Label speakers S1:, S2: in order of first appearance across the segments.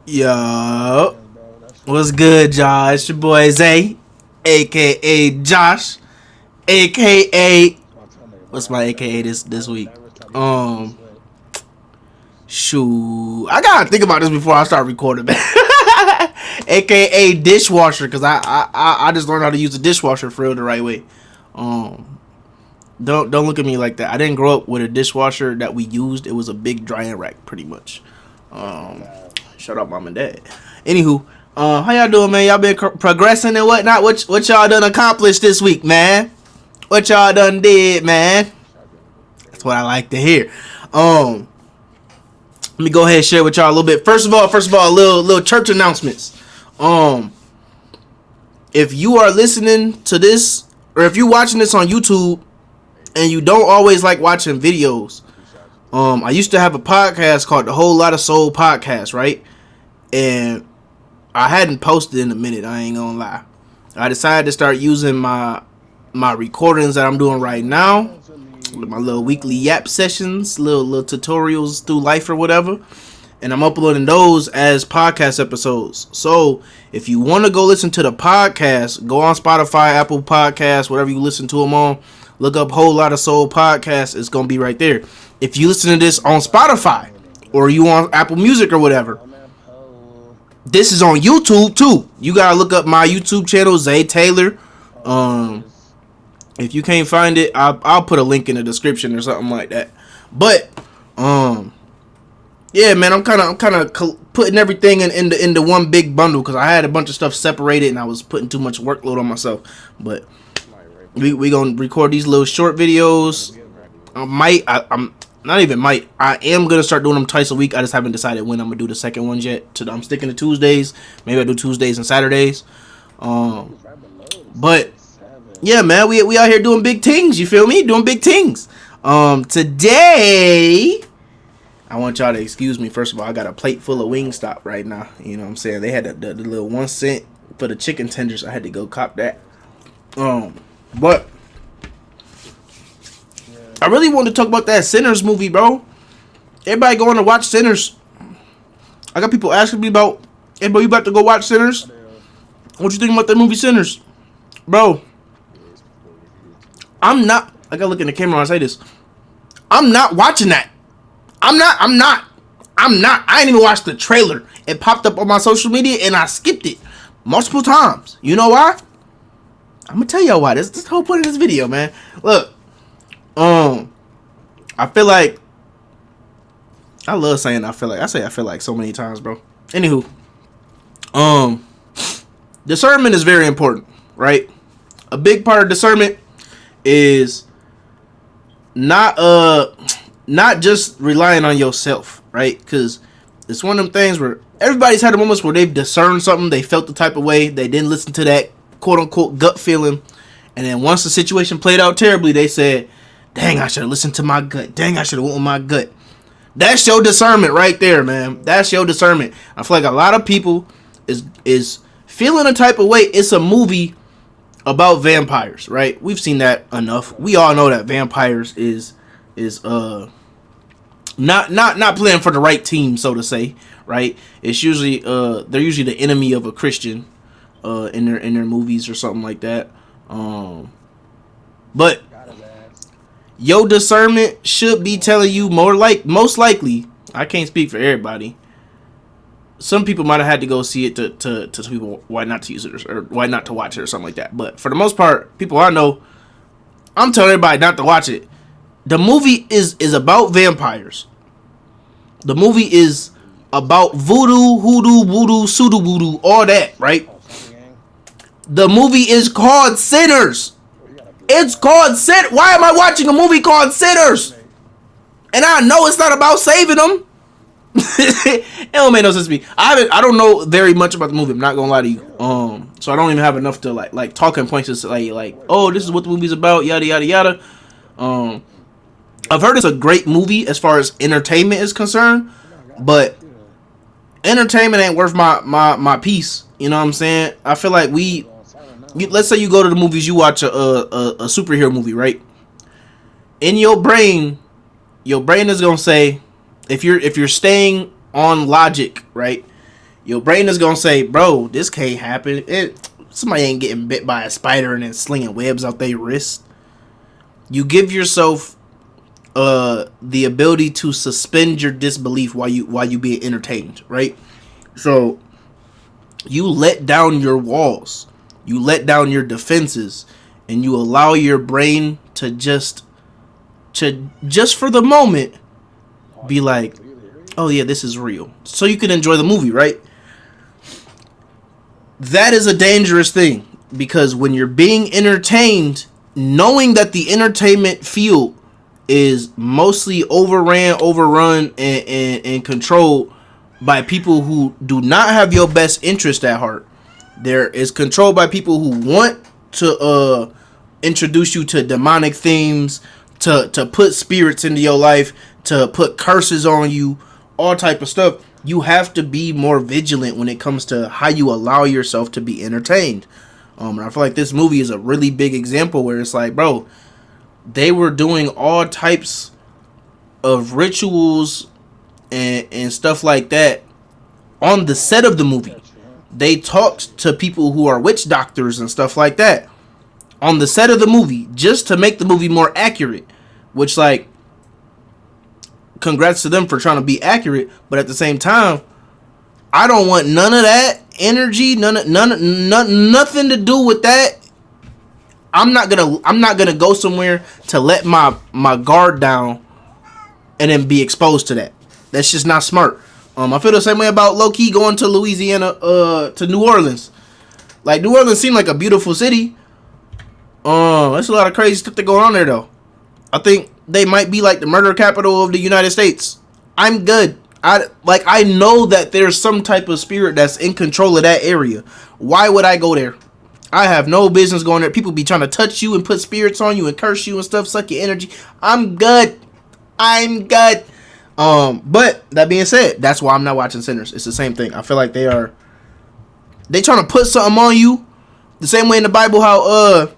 S1: Yo, what's good, Josh? It's your boy Zay, aka Josh, aka what's my aka this week? Um, shoot, I gotta think about this before I start recording, man. aka dishwasher, cause I just learned how to use a dishwasher for real the right way. Um, don't look at me like that. I didn't grow up with a dishwasher that we used. It was a big drying rack, pretty much. Um, Shut up, mom and dad. Anywho, how y'all doing, man? Y'all been progressing and whatnot. What y'all done accomplished this week, man? What y'all done did, man? That's what I like to hear. Let me go ahead and share with y'all a little bit. First of all, little church announcements. If you are listening to this, or if you're watching this on YouTube, and you don't always like watching videos, I used to have a podcast called the Whole Lot of Soul Podcast, right? And I hadn't posted in a minute, I ain't gonna lie. I decided to start using my recordings that I'm doing right now, my little weekly yap sessions, little tutorials through life or whatever, and I'm uploading those as podcast episodes. So if you want to go listen to the podcast, go on Spotify, Apple Podcasts, whatever you listen to them on, look up Whole Lot of Soul Podcast. It's gonna be right there. If you listen to this on Spotify or you on Apple Music or whatever, this is on YouTube too. You gotta look up my YouTube channel, Zay Taylor. If you can't find it, I'll put a link in the description or something like that. But yeah, man, I'm kind of putting everything into one big bundle because I had a bunch of stuff separated and I was putting too much workload on myself. But we gonna record these little short videos. I am gonna start doing them twice a week. I just haven't decided when I'm gonna do the second ones yet. I'm sticking to Tuesdays. Maybe I do Tuesdays and Saturdays. But yeah, man, we out here doing big things. You feel me? Doing big things. Today, I want y'all to excuse me. First of all, I got a plate full of Wingstop right now. You know what I'm saying? They had the little 1 cent for the chicken tenders. I had to go cop that. But I really want to talk about that Sinners movie, bro. Everybody going to watch Sinners. I got people asking me about, hey, bro, you about to go watch Sinners? What you think about that movie Sinners? Bro, I'm not, I gotta look in the camera when I say this. I'm not watching that. I'm not. I ain't even watched the trailer. It popped up on my social media and I skipped it multiple times. You know why? I'm gonna tell y'all why. This is the whole point of this video, man. Look. I feel like I love saying I feel like. I say I feel like so many times, bro. Anywho, discernment is very important, right? A big part of discernment is not just relying on yourself, right? Because it's one of them things where everybody's had moments where they've discerned something, they felt the type of way, they didn't listen to that quote unquote gut feeling, and then once the situation played out terribly, they said, dang, I should have listened to my gut. Dang, I should have went with my gut. That's your discernment right there, man. That's your discernment. I feel like a lot of people is feeling a type of way. It's a movie about vampires, right? We've seen that enough. We all know that vampires is not playing for the right team, so to say, right? It's usually they're usually the enemy of a Christian in their movies or something like that. But your discernment should be telling you most likely. I can't speak for everybody. Some people might have had to go see it to people why not to use it or why not to watch it or something like that. But for the most part, people I know, I'm telling everybody not to watch it. The movie is about vampires. The movie is about voodoo, hoodoo, voodoo, pseudo voodoo, all that, right? The movie is called Sinners. It's called Sinners. Why am I watching a movie called Sinners? And I know it's not about saving them. It don't make no sense to me. I don't know very much about the movie. I'm not gonna lie to you. So I don't even have enough to like talking points to like oh, this is what the movie's about. Yada yada yada. I've heard it's a great movie as far as entertainment is concerned, but entertainment ain't worth my piece. You know what I'm saying? I feel like let's say you go to the movies, you watch a superhero movie, right? In your brain is gonna say, if you're staying on logic, right? Your brain is gonna say, bro, this can't happen. Somebody ain't getting bit by a spider and then slinging webs out their wrist. You give yourself the ability to suspend your disbelief while you being entertained, right? So you let down your walls, you let down your defenses, and you allow your brain to just for the moment be like, oh yeah, this is real, so you can enjoy the movie, right? That is a dangerous thing, because when you're being entertained, knowing that the entertainment field is mostly overrun, and controlled by people who do not have your best interest at heart. There is controlled by people who want to introduce you to demonic themes, to put spirits into your life, to put curses on you, all type of stuff. You have to be more vigilant when it comes to how you allow yourself to be entertained. And I feel like this movie is a really big example where it's like, bro, they were doing all types of rituals and stuff like that on the set of the movie. They talked to people who are witch doctors and stuff like that on the set of the movie just to make the movie more accurate, which, like, congrats to them for trying to be accurate, but at the same time, I don't want none of that energy, nothing to do with that. I'm not gonna go somewhere to let my guard down and then be exposed to that. That's just not smart. I feel the same way about low key going to Louisiana, to New Orleans. Like, New Orleans seemed like a beautiful city. There's a lot of crazy stuff that going on there though. I think they might be like the murder capital of the United States. I'm good. I know that there's some type of spirit that's in control of that area. Why would I go there? I have no business going there. People be trying to touch you and put spirits on you and curse you and stuff, suck your energy. I'm good. But that being said, that's why I'm not watching Sinners. It's the same thing. I feel like they trying to put something on you. The same way in the Bible, how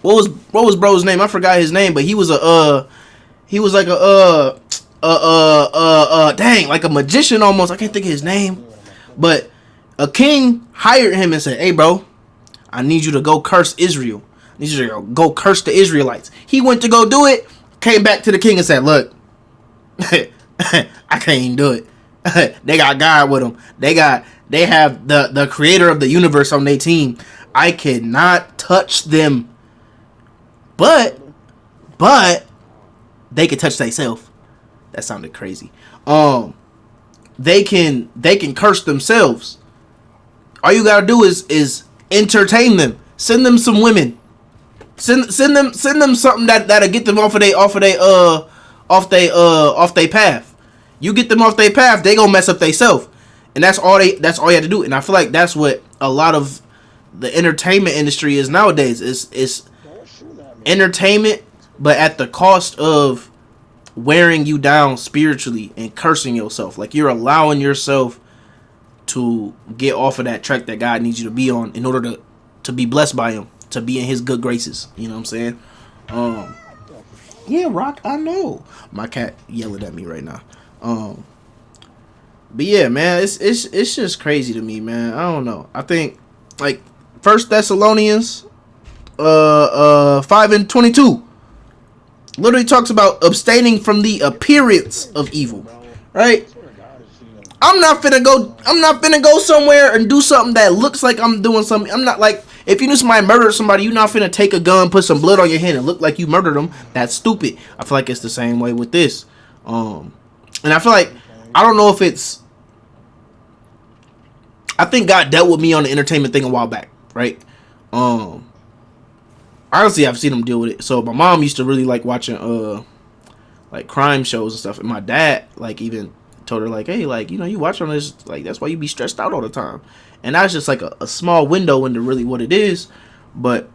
S1: what was bro's name? I forgot his name, but he was like like a magician almost. I can't think of his name, but a king hired him and said, "Hey, bro, I need you to go curse Israel. I need you to go curse the Israelites." He went to go do it, came back to the king and said, "Look, I can't even do it. They got God with them. They have the creator of the universe on their team. I cannot touch them. But they can touch themselves." That sounded crazy. They can curse themselves. All you gotta do is entertain them. Send them some women. Send them something that'll get them off their path. You get them off their path, they gonna mess up themselves. And that's all you have to do. And I feel like that's what a lot of the entertainment industry is nowadays. Is entertainment, but at the cost of wearing you down spiritually and cursing yourself. Like, you're allowing yourself to get off of that track that God needs you to be on in order to be blessed by him, to be in his good graces. You know what I'm saying? Yeah, Rock, I know. My cat yelling at me right now. But yeah, man, it's just crazy to me, man. I don't know. I think, like, 1 Thessalonians 5:22 literally talks about abstaining from the appearance of evil, right? I'm not finna go somewhere and do something that looks like I'm doing something. I'm not, like, if you knew somebody murdered somebody, you're not finna take a gun, put some blood on your hand and look like you murdered them. That's stupid. I feel like it's the same way with this. And I feel like, I don't know if it's, I think God dealt with me on the entertainment thing a while back, right? Honestly, I've seen him deal with it. So my mom used to really like watching like crime shows and stuff, and my dad like even told her, like, hey, like, you know, you watch on this, like, that's why you be stressed out all the time. And that's just like a small window into really what it is. But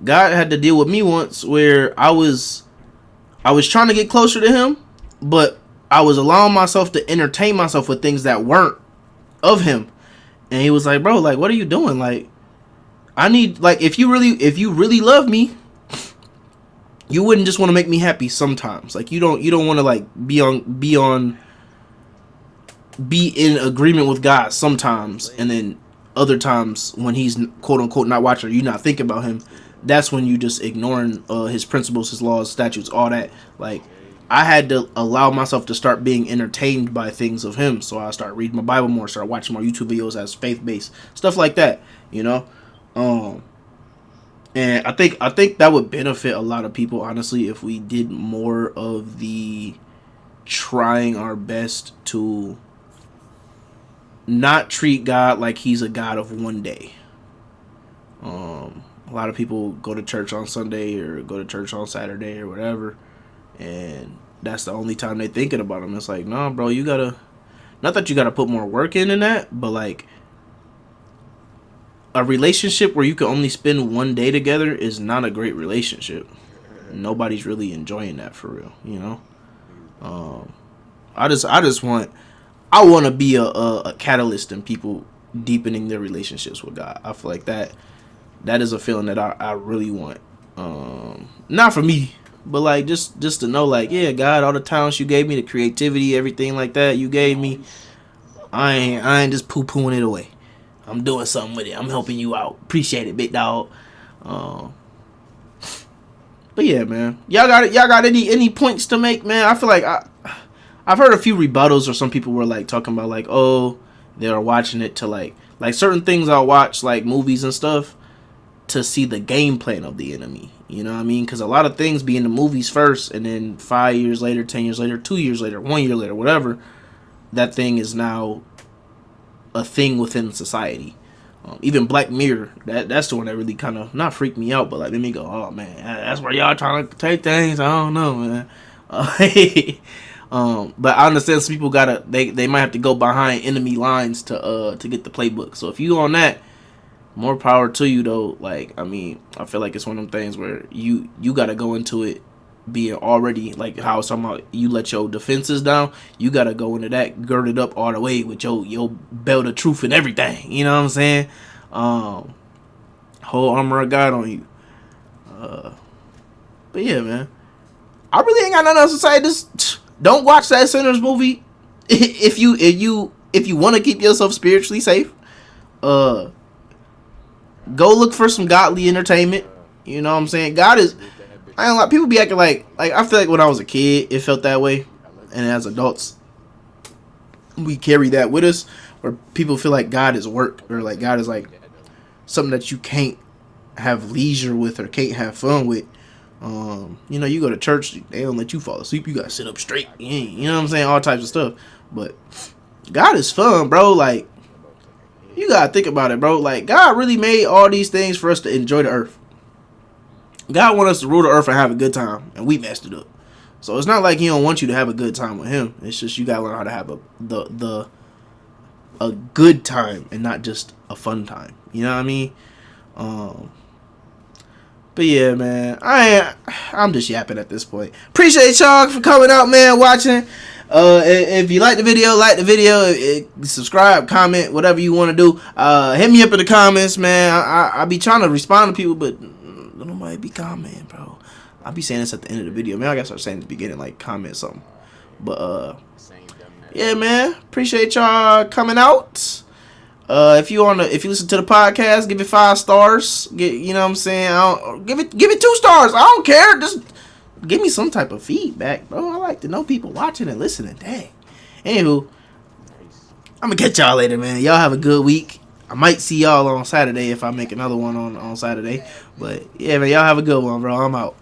S1: God had to deal with me once where I was trying to get closer to him, but I was allowing myself to entertain myself with things that weren't of him. And he was like, bro, like, what are you doing? Like, I need, like, if you really love me, you wouldn't just want to make me happy sometimes. Like, you don't want to, like, be on be in agreement with God sometimes, and then other times when he's quote unquote not watching, or you not thinking about him, that's when you just ignoring his principles, his laws, statutes, all that. Like, I had to allow myself to start being entertained by things of him, so I start reading my Bible more, start watching more YouTube videos as faith based stuff like that, you know. And I think that would benefit a lot of people, honestly, if we did more of the trying our best to not treat God like he's a God of one day. A lot of people go to church on Sunday or go to church on Saturday or whatever, and that's the only time they thinking about him. It's like, nah, bro, you gotta, not that you gotta put more work in that, but like, a relationship where you can only spend one day together is not a great relationship. Nobody's really enjoying that for real, you know. I want to be a catalyst in people deepening their relationships with God. I feel like that is a feeling that I really want. Not for me, but like just to know, like, yeah, God, all the talents you gave me, the creativity, everything like that you gave me, I ain't just poo-pooing it away. I'm doing something with it. I'm helping you out. Appreciate it, big dog. But yeah, man, y'all got any points to make, man? I feel like I've heard a few rebuttals, or some people were like talking about like, oh, they're watching it to like certain things I'll watch, like movies and stuff, to see the game plan of the enemy. You know what I mean? Because a lot of things be in the movies first, and then 5 years later, 10 years later, 2 years later, 1 year later, whatever, that thing is now a thing within society. Even Black Mirror, that's the one that really kind of not freaked me out, but like made me go, oh man, that's where y'all trying to take things. I don't know, man. But I understand some people they might have to go behind enemy lines to get the playbook. So if you on that, more power to you though. Like, I mean, I feel like it's one of them things where you gotta go into it being already, like how I was talking about, you let your defenses down, you gotta go into that girded up all the way with your belt of truth and everything. You know what I'm saying? Whole armor of God on you. But yeah, man, I really ain't got nothing else to say. Just don't watch that Sinners movie if you want to keep yourself spiritually safe. Go look for some godly entertainment. You know what I'm saying? God is, I don't like, people be acting like I feel like when I was a kid it felt that way, and as adults we carry that with us, where people feel like God is work, or like God is like something that you can't have leisure with or can't have fun with. You know, you go to church, they don't let you fall asleep, you gotta sit up straight, you know what I'm saying, all types of stuff. But God is fun, bro. Like, you gotta think about it, bro. Like, God really made all these things for us to enjoy the earth. God wants us to rule the earth and have a good time, and we messed it up. So it's not like he don't want you to have a good time with him. It's just you gotta learn how to have a good time and not just a fun time. You know what I mean? But yeah, man, I'm just yapping at this point. Appreciate y'all for coming out, man, watching. If you like the video, subscribe, comment, whatever you want to do. Hit me up in the comments, man. I be trying to respond to people, but nobody be commenting, bro. I'll be saying this at the end of the video, man. I gotta start saying at the beginning, like, comment something. But yeah, man, appreciate y'all coming out. If you listen to the podcast, give it 5 stars. You know what I'm saying? Give it 2 stars. I don't care. Just give me some type of feedback, bro. I like to know people watching and listening. Dang. Anywho, I'm gonna catch y'all later, man. Y'all have a good week. I might see y'all on Saturday if I make another one on Saturday. But yeah, man, y'all have a good one, bro. I'm out.